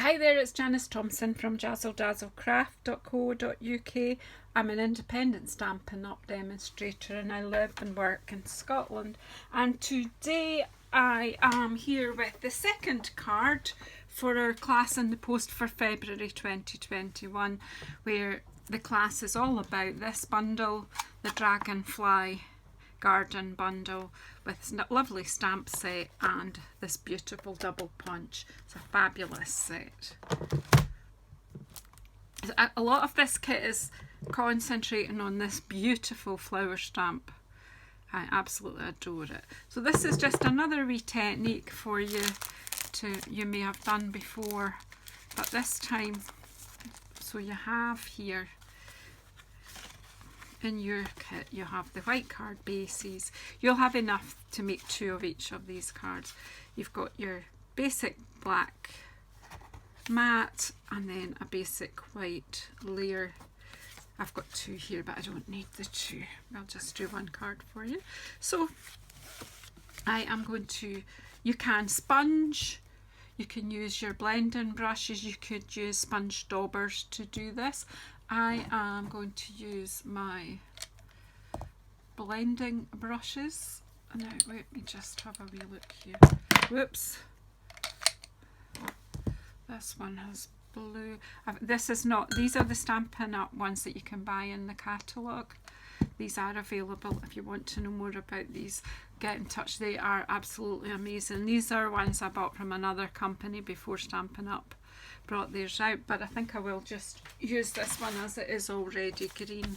Hi there, it's Janice Thompson from JazzleDazzleCraft.co.uk. I'm an independent Stampin' Up! Demonstrator and I live and work in Scotland. And today I am here with the second card for our class in the post for February 2021, where the class is all about this bundle, the Dragonfly Garden bundle, with a lovely stamp set and this beautiful double punch. It's a fabulous set. A lot of this kit is concentrating on this beautiful flower stamp. I absolutely adore it. So this is just another wee technique for you you may have done before, but this time, so you have here in your kit, you have the white card bases. You'll have enough to make 2 of each of these cards. You've got your basic black matte and then a basic white layer. I've got 2 here, but I don't need the 2. I'll just do 1 card for you. So I am going to, you can sponge, you can use your blending brushes, you could use sponge daubers to do this. I am going to use my blending brushes. Now let me just have a wee look here. Whoops. This one has blue. This is not, these are the Stampin' Up! Ones that you can buy in the catalogue. These are available if you want to know more about these. Get in touch, they are absolutely amazing. These are ones I bought from another company before Stampin' Up! Brought theirs out, but I think I will just use this one as it is already green.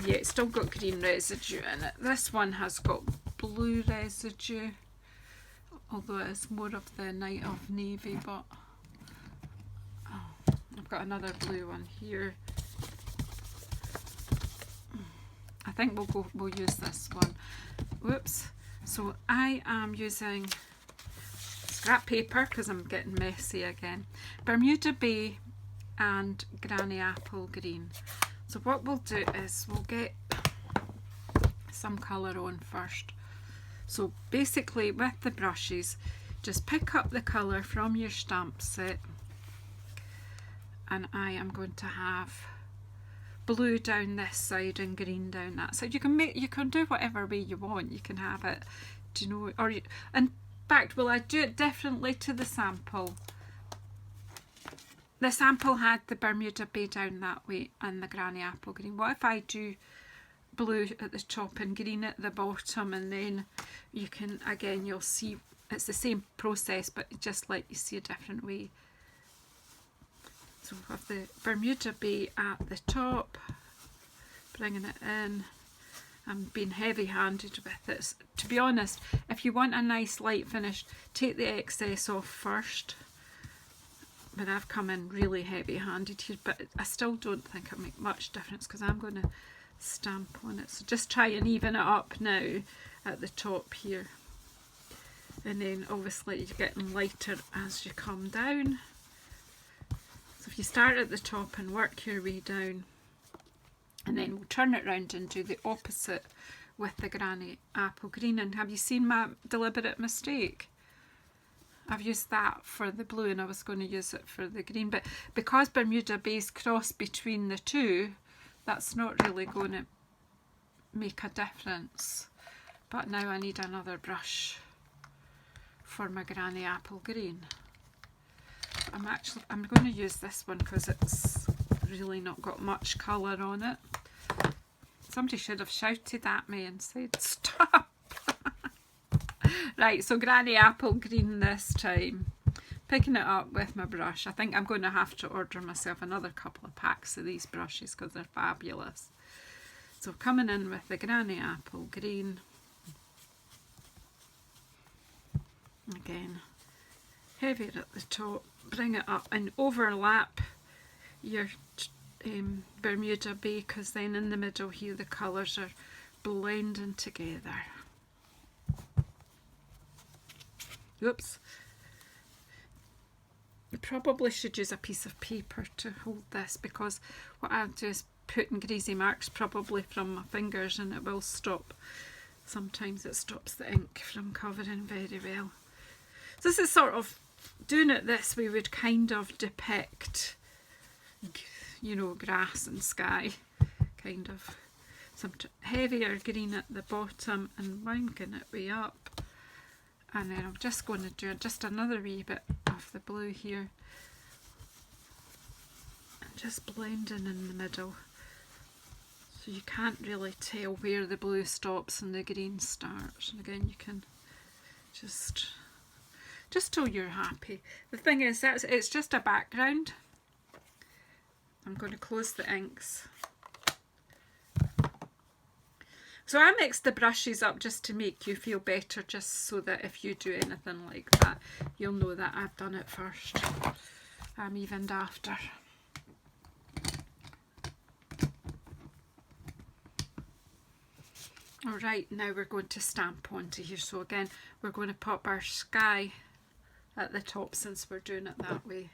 Yeah, it's still got green residue in it. This one has got blue residue, although it's more of the night of navy, but I've got another blue one here. I think we'll use this one. Whoops. So I am using scrap paper because I'm getting messy again. Bermuda Bay and Granny Apple Green. So what we'll do is we'll get some colour on first. So basically with the brushes, just pick up the colour from your stamp set, and I am going to have blue down this side and green down that side. You can do whatever way you want. You can have it, do you know, or in fact, will I do it differently to the sample? The sample had the Bermuda Bay down that way and the Granny Apple Green. What if I do blue at the top and green at the bottom, and then you can, again, you'll see it's the same process, but just let you see a different way. So we have the Bermuda Bay at the top, bringing it in. I'm being heavy-handed with it. To be honest, if you want a nice light finish, take the excess off first. But I've come in really heavy-handed here, but I still don't think it'll make much difference because I'm going to stamp on it. So just try and even it up now at the top here. And then obviously you're getting lighter as you come down. So if you start at the top and work your way down, and then we'll turn it round and do the opposite with the Granny Apple Green. And have you seen my deliberate mistake? I've used that for the blue and I was going to use it for the green, but because Bermuda Bay's cross between the two, that's not really going to make a difference. But now I need another brush for my Granny Apple Green. I'm going to use this one because it's really not got much colour on it. Somebody should have shouted at me and said stop. Right, so Granny Apple Green this time. Picking it up with my brush. I think I'm going to have to order myself another couple of packs of these brushes because they're fabulous. So coming in with the Granny Apple Green. Again, heavier at the top. Bring it up and overlap your Bermuda Bay, because then in the middle here the colours are blending together. Oops. You probably should use a piece of paper to hold this, because what I'll do is put in greasy marks probably from my fingers and it will stop. Sometimes it stops the ink from covering very well. So this is sort of doing it this way would kind of depict, you know, grass and sky, kind of some heavier green at the bottom and winding it way up. And then I'm just going to do just another wee bit of the blue here, and just blending in the middle, so you can't really tell where the blue stops and the green starts. And again, you can just till you're happy. The thing is, it's just a background. I'm going to close the inks. So I mixed the brushes up just to make you feel better, just so that if you do anything like that, you'll know that I've done it first. I'm evened after. Alright, now we're going to stamp onto here. So again, we're going to pop our sky at the top since we're doing it that way.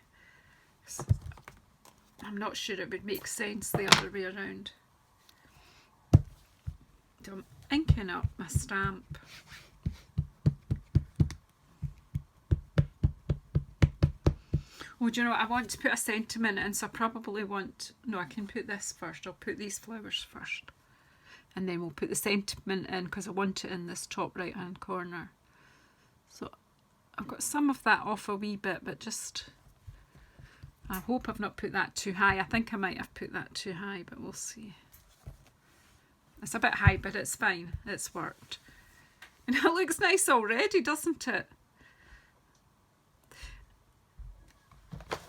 I'm not sure it would make sense the other way around. So I'm inking up my stamp. Oh, do you know what? I want to put a sentiment in, so I probably want... No, I can put this first. I'll put these flowers first. And then we'll put the sentiment in, because I want it in this top right hand corner. So I've got some of that off a wee bit, but just... I hope I've not put that too high. I think I might have put that too high, but we'll see. It's a bit high, but it's fine. It's worked. And it looks nice already, doesn't it?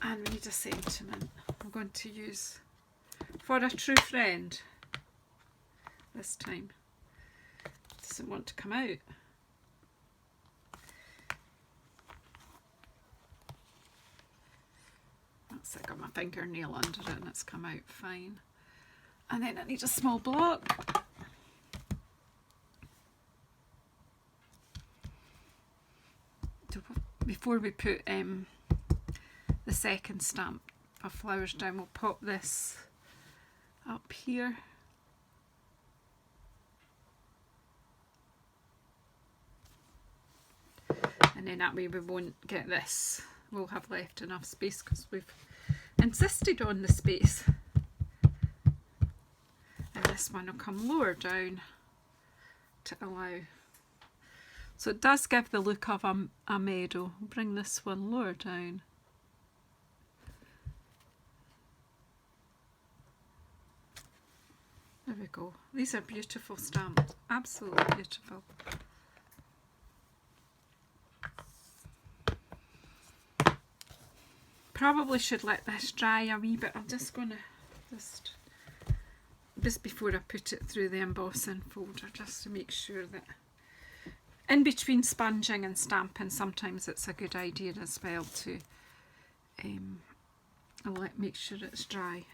And we need a sentiment. I'm going to use For a True Friend this time. Doesn't want to come out. That's it, I got my fingernail under it and it's come out fine. And then I need a small block. Before we put the second stamp of flowers down, we'll pop this up here. And then that way we won't get this. We'll have left enough space because we've insisted on the space. And this one will come lower down to allow. So it does give the look of a meadow. I'll bring this one lower down. There we go. These are beautiful stamps. Absolutely beautiful. Probably should let this dry a wee bit. I'm just going to just before I put it through the embossing folder, just to make sure that in between sponging and stamping, sometimes it's a good idea as well to make sure it's dry.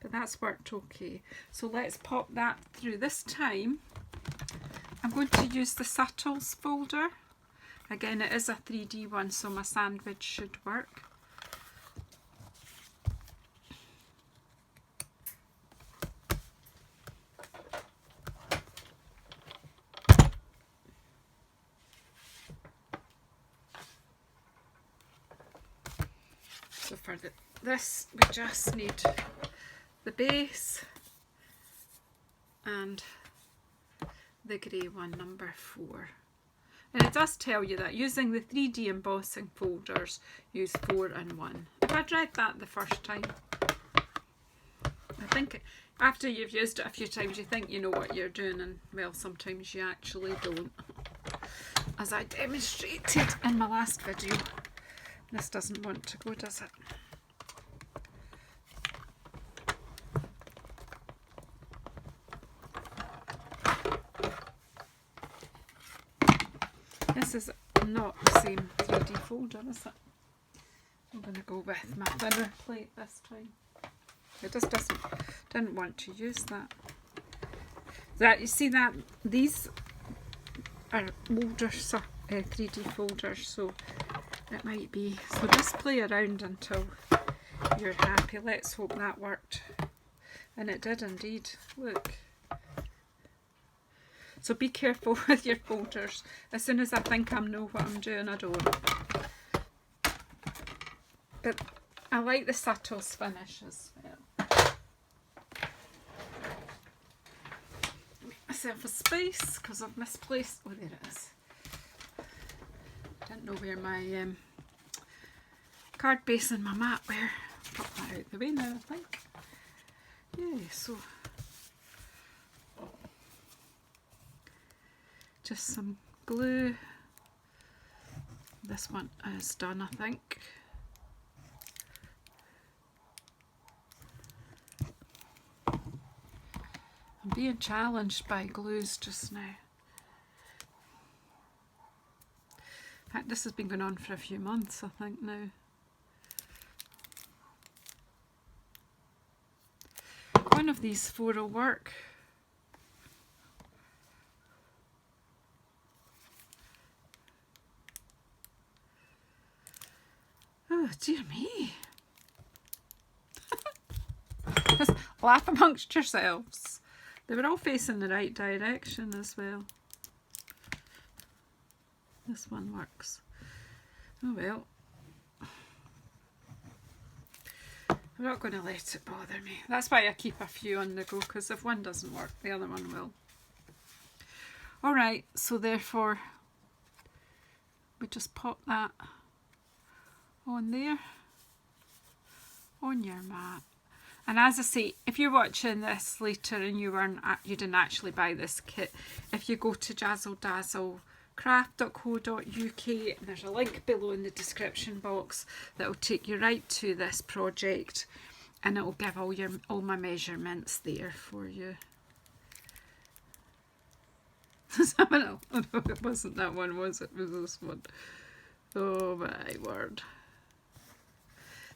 But that's worked okay. So let's pop that through. This time I'm going to use the Subtles folder. Again, it is a 3D one, so my sandwich should work. So for this, we just need the base and the grey one, number 4. And it does tell you that using the 3D embossing folders, use 4 and 1. If I'd read that the first time, I think after you've used it a few times, you think you know what you're doing, and well, sometimes you actually don't. As I demonstrated in my last video. This doesn't want to go, does it? This is not the same 3D folder, is it? I'm going to go with my thinner plate this time. It just didn't want to use that. You see that these are older 3D folders, so it might be. So just play around until you're happy. Let's hope that worked. And it did indeed. Look. So be careful with your folders. As soon as I think I know what I'm doing, I don't. but I like the subtles finish as well. Make myself a space because I've misplaced, oh there it is. Didn't know where my card base and my mat were. Pop that out the way now, I think. Yeah, so just some glue. This one is done, I think. I'm being challenged by glues just now. In fact, this has been going on for a few months, I think now. One of these four will work. Oh dear me. Just laugh amongst yourselves. They were all facing the right direction as well. This one works. Oh well. I'm not going to let it bother me. That's why I keep a few on the go, because if one doesn't work, the other one will. Alright, so therefore we just pop that on there, on your mat. And as I say, if you're watching this later and you didn't actually buy this kit, if you go to JazzleDazzleCraft.co.uk, there's a link below in the description box that will take you right to this project, and it will give all my measurements there for you. No, it wasn't that one, was it? It was this one. Oh my word.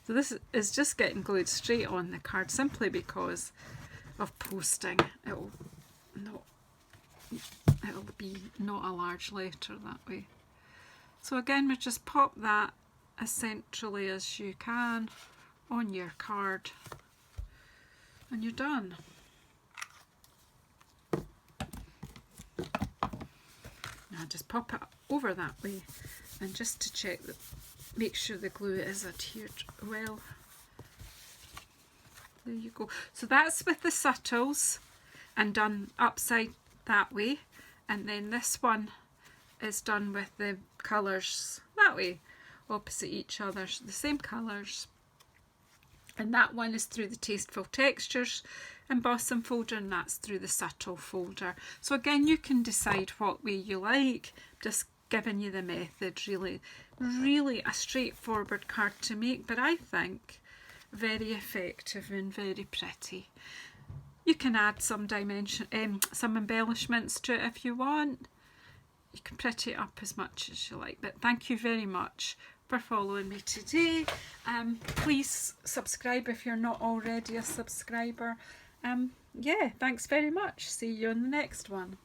So this is just getting glued straight on the card simply because of posting. It'll be not a large letter that way. So again, we just pop that as centrally as you can on your card and you're done. Now just pop it over that way, and just to check that, make sure the glue is adhered well. There you go. So that's with the subtles and done upside that way, and then this one is done with the colours that way, opposite each other, so the same colours. And that one is through the Tasteful Textures embossing folder, and that's through the subtle folder. So again, you can decide what way you like, just giving you the method. Really a straightforward card to make, but I think very effective and very pretty. You can add some some embellishments to it if you want. You can pretty it up as much as you like, but thank you very much for following me today. Please subscribe if you're not already a subscriber. Yeah, thanks very much. See you on the next one.